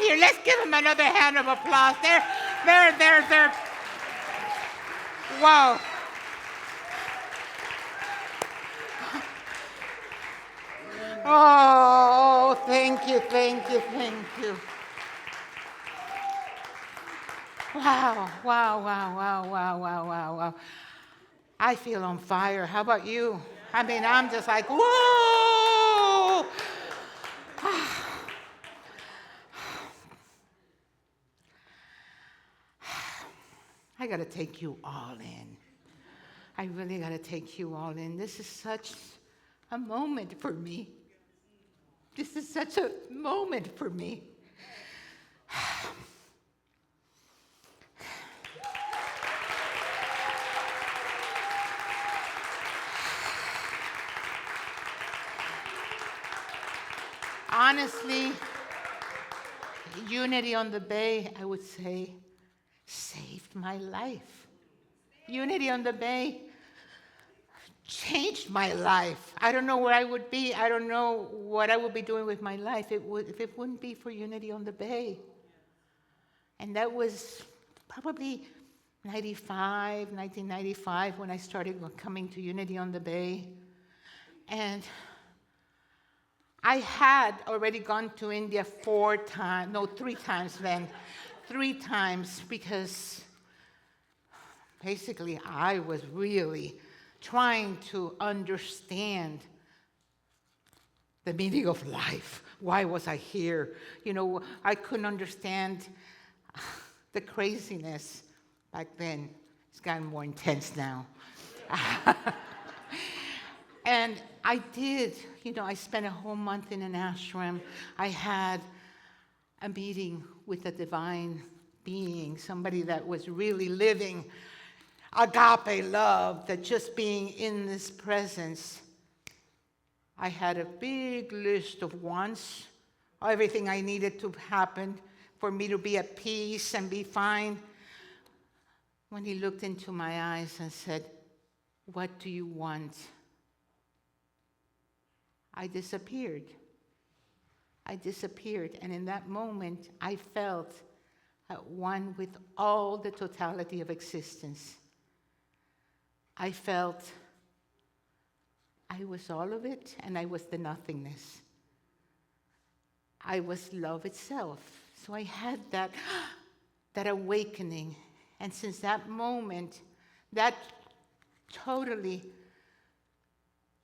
here. Let's give them another hand of applause. They're. Wow. Oh, thank you. Wow. I feel on fire. How about you? I mean, I'm just like, whoa! I got to take you all in. I really got to take you all in. This is such a moment for me. This is such a moment for me. Honestly, Unity on the Bay, I would say, saved my life. Unity on the Bay changed my life. I don't know where I would be. I don't know what I would be doing with my life if it wouldn't be for Unity on the Bay. And that was probably 1995, when I started coming to Unity on the Bay. And I had already gone to India 3 times then. 3 times, because basically I was really trying to understand the meaning of life. Why was I here? You know, I couldn't understand the craziness back then. It's gotten more intense now. And I did, I spent a whole month in an ashram. I had a meeting with a divine being, somebody that was really living agape love, that just being in this presence. I had a big list of wants, everything I needed to happen for me to be at peace and be fine. When he looked into my eyes and said, "What do you want?" I disappeared. And in that moment, I felt at one with all the totality of existence. I felt I was all of it, and I was the nothingness. I was love itself. So I had that awakening. And since that moment, that totally,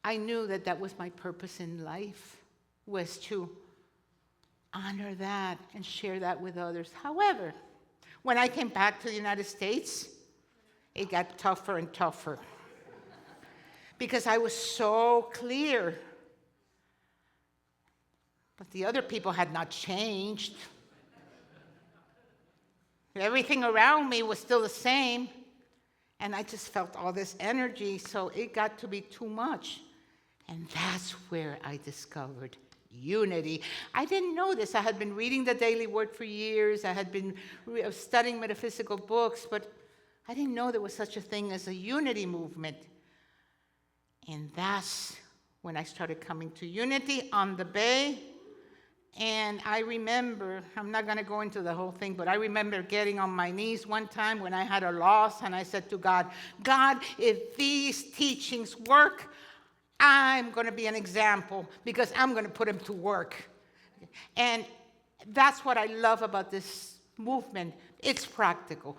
I knew that was my purpose in life, was to honor that and share that with others. However, when I came back to the United States, it got tougher and tougher. Because I was so clear. But the other people had not changed. Everything around me was still the same. And I just felt all this energy, so it got to be too much. And that's where I discovered Unity. I didn't know this. I had been reading the Daily Word for years. I had been studying metaphysical books, but I didn't know there was such a thing as a Unity movement. And that's when I started coming to Unity on the Bay. And I remember, I'm not going to go into the whole thing, but I remember getting on my knees one time when I had a loss, and I said to God, "God, if these teachings work, I'm going to be an example, because I'm going to put them to work." And that's what I love about this movement. It's practical.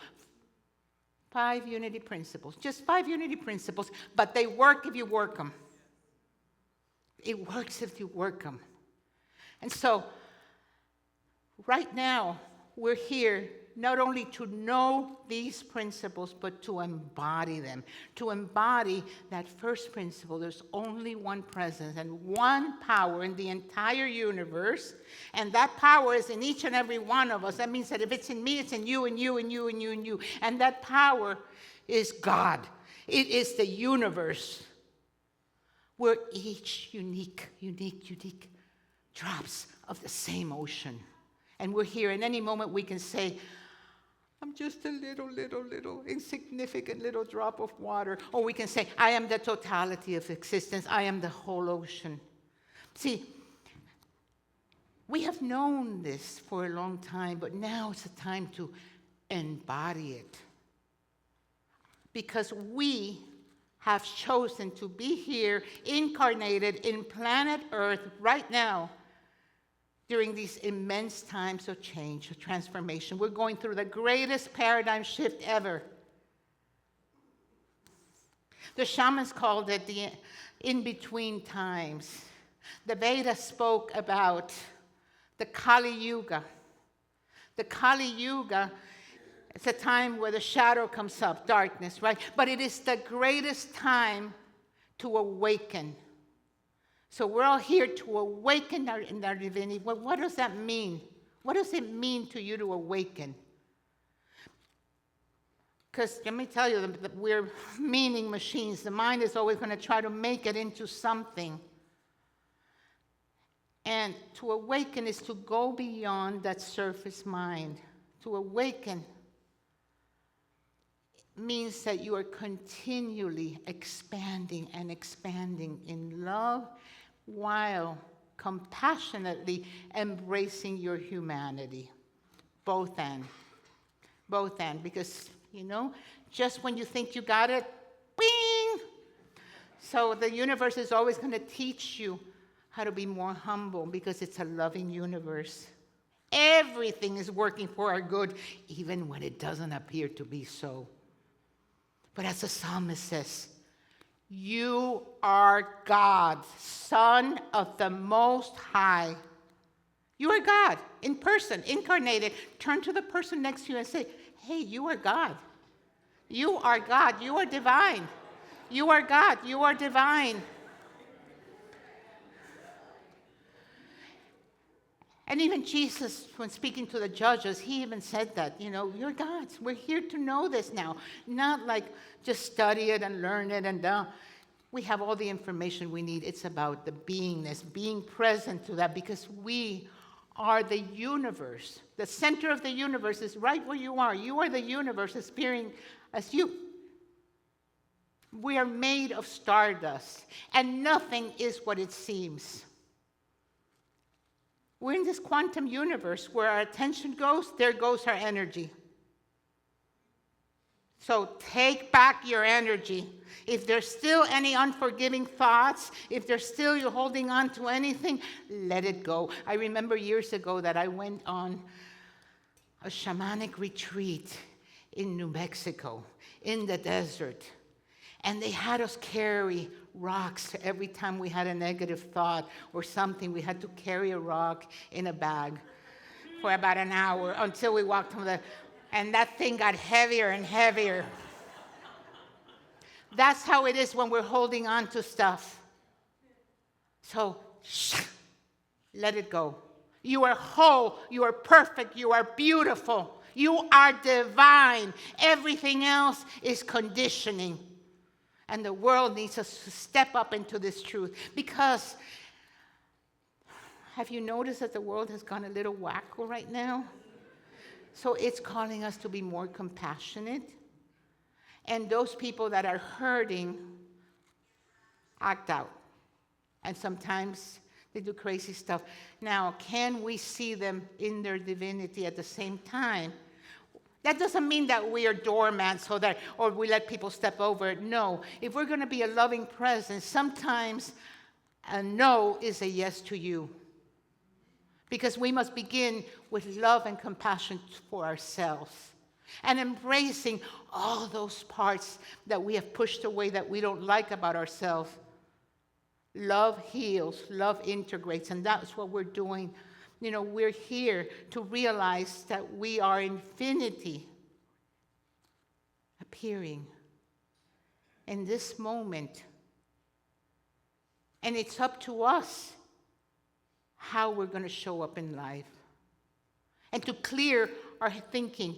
5 unity principles, just 5 unity principles, but they work if you work them. It works if you work them. And so, right now, we're here not only to know these principles, but to embody them. To embody that first principle, there's only one presence and one power in the entire universe, and that power is in each and every one of us. That means that if it's in me, it's in you, and you, and you, and you, and you. And that power is God. It is the universe. We're each unique drops of the same ocean. And we're here. In any moment we can say, "I'm just a little, insignificant little drop of water." Or we can say, "I am the totality of existence. I am the whole ocean." See, We have known this for a long time, but now it's the time to embody it. Because we have chosen to be here, incarnated in planet Earth right now, during these immense times of change, of transformation. We're going through the greatest paradigm shift ever. The shamans called it the in-between times. The Vedas spoke about the Kali Yuga. The Kali Yuga, it's a time where the shadow comes up, darkness, right? But it is the greatest time to awaken. So we're all here to awaken in our divinity. Well, what does that mean? What does it mean to you to awaken? Because let me tell you, we're meaning machines. The mind is always going to try to make it into something. And to awaken is to go beyond that surface mind. To awaken means that you are continually expanding and expanding in love while compassionately embracing your humanity. Both and. Both and. Because, just when you think you got it, bing! So the universe is always going to teach you how to be more humble because it's a loving universe. Everything is working for our good, even when it doesn't appear to be so. But as the psalmist says, you are God, Son of the Most High. You are God, in person, incarnated. Turn to the person next to you and say, hey, you are God. You are God. You are divine. You are God. You are divine. And even Jesus, when speaking to the judges, he even said that, you're gods. We're here to know this now. Not like just study it and learn it and we have all the information we need. It's about the beingness, being present to that because we are the universe. The center of the universe is right where you are. You are the universe appearing as you. We are made of stardust, and nothing is what it seems. We're in this quantum universe where our attention goes, there goes our energy. So take back your energy. If there's still any unforgiving thoughts, if there's still you're holding on to anything, let it go. I remember years ago that I went on a shamanic retreat in New Mexico, in the desert. And they had us carry rocks every time we had a negative thought or something. We had to carry a rock in a bag for about an hour until we walked home. And that thing got heavier and heavier. That's how it is when we're holding on to stuff. So, let it go. You are whole. You are perfect. You are beautiful. You are divine. Everything else is conditioning. And the world needs us to step up into this truth. Because, have you noticed that the world has gone a little wacko right now? So it's calling us to be more compassionate. And those people that are hurting act out. And sometimes they do crazy stuff. Now, can we see them in their divinity at the same time? That doesn't mean that we are doormats or we let people step over it. No. If we're going to be a loving presence, sometimes a no is a yes to you. Because we must begin with love and compassion for ourselves. And embracing all those parts that we have pushed away that we don't like about ourselves. Love heals, love integrates, and that's what we're doing. We're here to realize that we are infinity appearing in this moment. And it's up to us how we're going to show up in life. And to clear our thinking.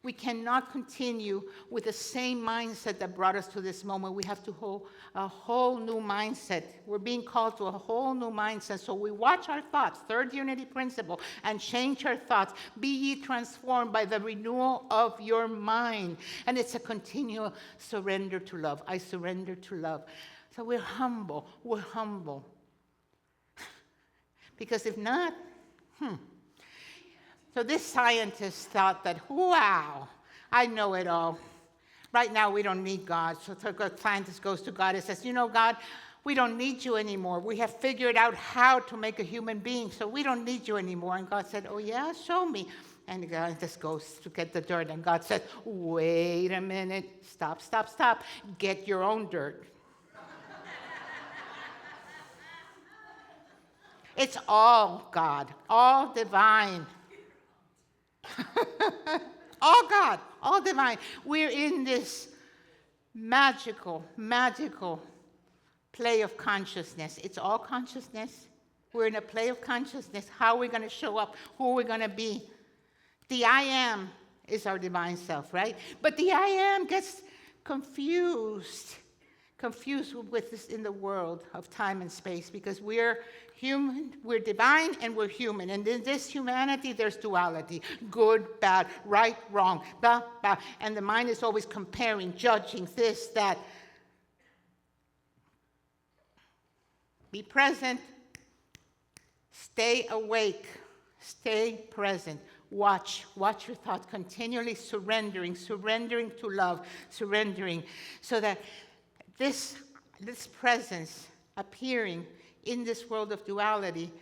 We cannot continue with the same mindset that brought us to this moment. We have to hold a whole new mindset. We're being called to a whole new mindset. So we watch our thoughts, third unity principle, and change our thoughts. Be ye transformed by the renewal of your mind. And it's a continual surrender to love. I surrender to love. So we're humble. We're humble. Because if not, So this scientist thought that, wow, I know it all. Right now, we don't need God. So the scientist goes to God and says, you know, God, we don't need you anymore. We have figured out how to make a human being, so we don't need you anymore. And God said, oh, yeah, show me. And the guy just goes to get the dirt. And God said, wait a minute. Stop, stop, stop. Get your own dirt. It's all God, all divine. All God, all divine. We're in this magical play of consciousness. It's all consciousness. We're in a play of consciousness. How are we going to show up? Who are we going to be? The I am is our divine self, right? But the I am gets confused with this in the world of time and space, because we're human, we're divine, and we're human. And in this humanity, there's duality: good, bad, right, wrong, blah, blah. And the mind is always comparing, judging, this, that. Be present. Stay awake. Stay present. Watch your thoughts, continually surrendering to love, surrendering, so that this presence appearing in this world of duality,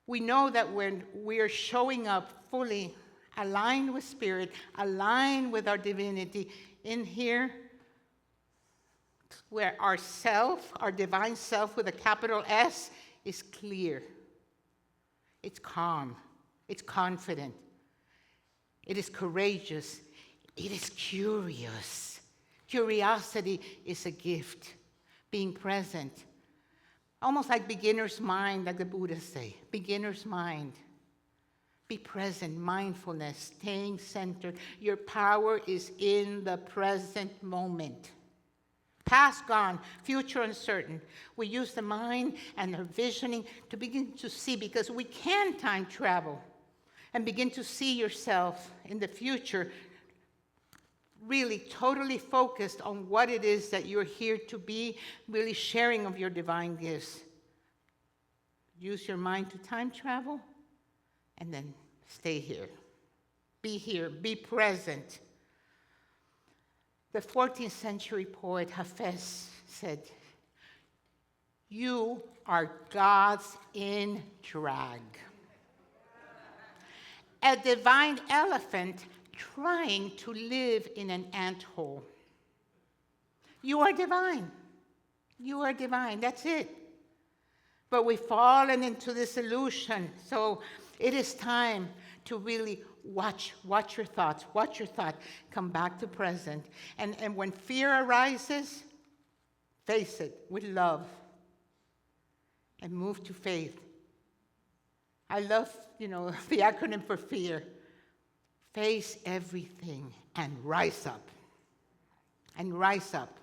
we know that when we're showing up fully aligned with spirit, aligned with our divinity in here, where our self, our divine self with a capital S, is clear. It's calm. It's confident. It is courageous. It is curious. Curiosity is a gift. Being present. Almost like beginner's mind, like the Buddhists say. Beginner's mind. Be present, mindfulness, staying centered. Your power is in the present moment. Past gone, future uncertain. We use the mind and our visioning to begin to see, because we can time travel and begin to see yourself in the future, really totally focused on what it is that you're here to be, really sharing of your divine gifts. Use your mind to time travel, and then stay here. Be present. The 14th century poet Hafez said, "You are gods in drag. A divine elephant trying to live in an anthole. You are divine. You are divine. That's it. But we've fallen into this illusion. So it is time to really watch your thoughts. Watch your thought. Come back to present. And when fear arises, face it with love. And move to faith. I love, the acronym for fear. Face everything and rise up. And rise up.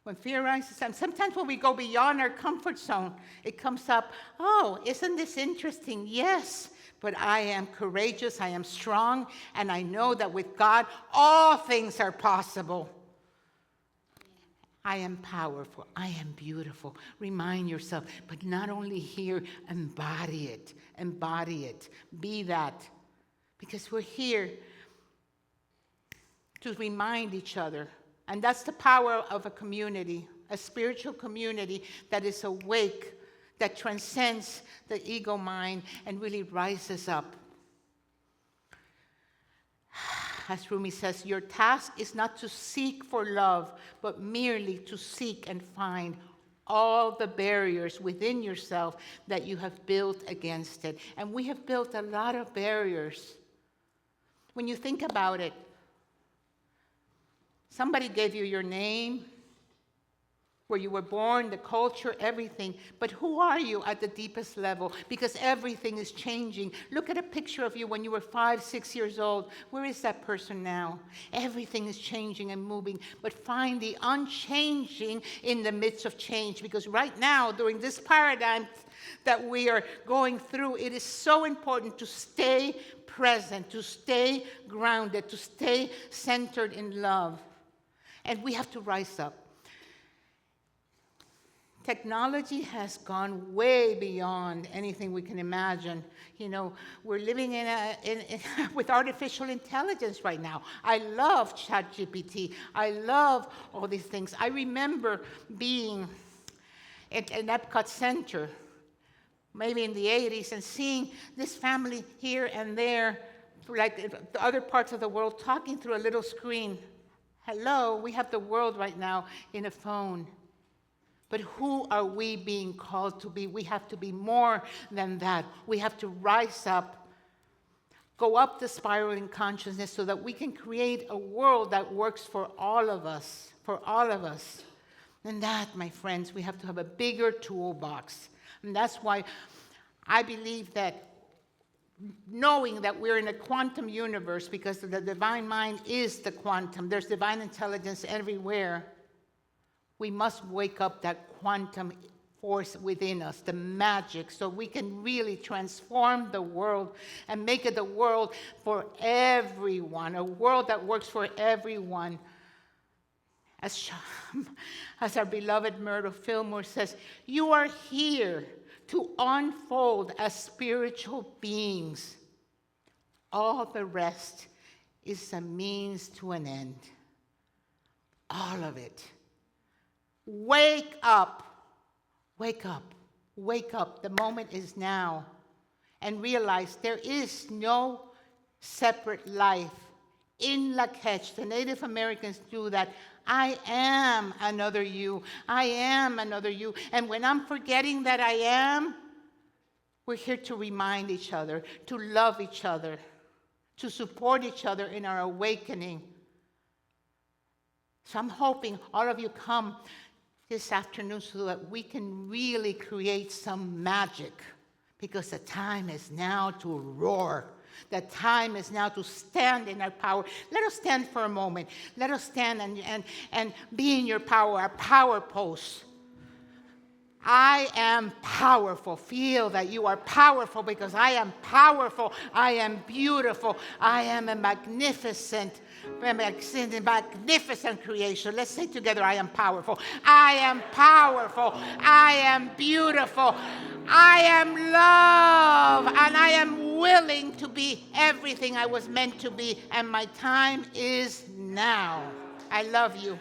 When fear rises up, sometimes when we go beyond our comfort zone, it comes up, oh, isn't this interesting? Yes, but I am courageous, I am strong, and I know that with God, all things are possible. I am powerful, I am beautiful. Remind yourself, but not only here, embody it, be that. Because we're here to remind each other. And that's the power of a community, a spiritual community that is awake, that transcends the ego mind and really rises up. As Rumi says, your task is not to seek for love, but merely to seek and find all the barriers within yourself that you have built against it. And we have built a lot of barriers. When you think about it, somebody gave you your name, where you were born, the culture, everything. But who are you at the deepest level? Because everything is changing. Look at a picture of you when you were 5, 6 years old. Where is that person now? Everything is changing and moving. But find the unchanging in the midst of change. Because right now, during this paradigm that we are going through, it is so important to stay present, to stay grounded, to stay centered in love. And we have to rise up. Technology has gone way beyond anything we can imagine. You know, we're living with artificial intelligence right now. I love ChatGPT. I love all these things. I remember being at an Epcot Center, maybe in the 80s, and seeing this family here and there, like the other parts of the world, talking through a little screen. Hello, we have the world right now in a phone. But who are we being called to be? We have to be more than that. We have to rise up, go up the spiral in consciousness so that we can create a world that works for all of us, And that, my friends, we have to have a bigger toolbox. And that's why I believe that knowing that we're in a quantum universe, because the divine mind is the quantum, there's divine intelligence everywhere, we must wake up that quantum force within us, the magic, so we can really transform the world and make it a world for everyone, a world that works for everyone. As our beloved Myrtle Fillmore says, you are here to unfold as spiritual beings. All the rest is a means to an end. All of it. Wake up. Wake up. Wake up. The moment is now. And realize there is no separate life. In Lak'ech, the Native Americans do that. I am another you. I am another you. And when I'm forgetting that I am, we're here to remind each other, to love each other, to support each other in our awakening. So I'm hoping all of you come this afternoon so that we can really create some magic, because the time is now to roar. The time is now to stand in our power. Let us stand for a moment. Let us stand and be in your power, our power pose. I am powerful. Feel that you are powerful, because I am powerful. I am beautiful. I am a magnificent creation. Let's say together, I am powerful. I am powerful. I am beautiful. I am love. And I am willing to be everything I was meant to be. And my time is now. I love you.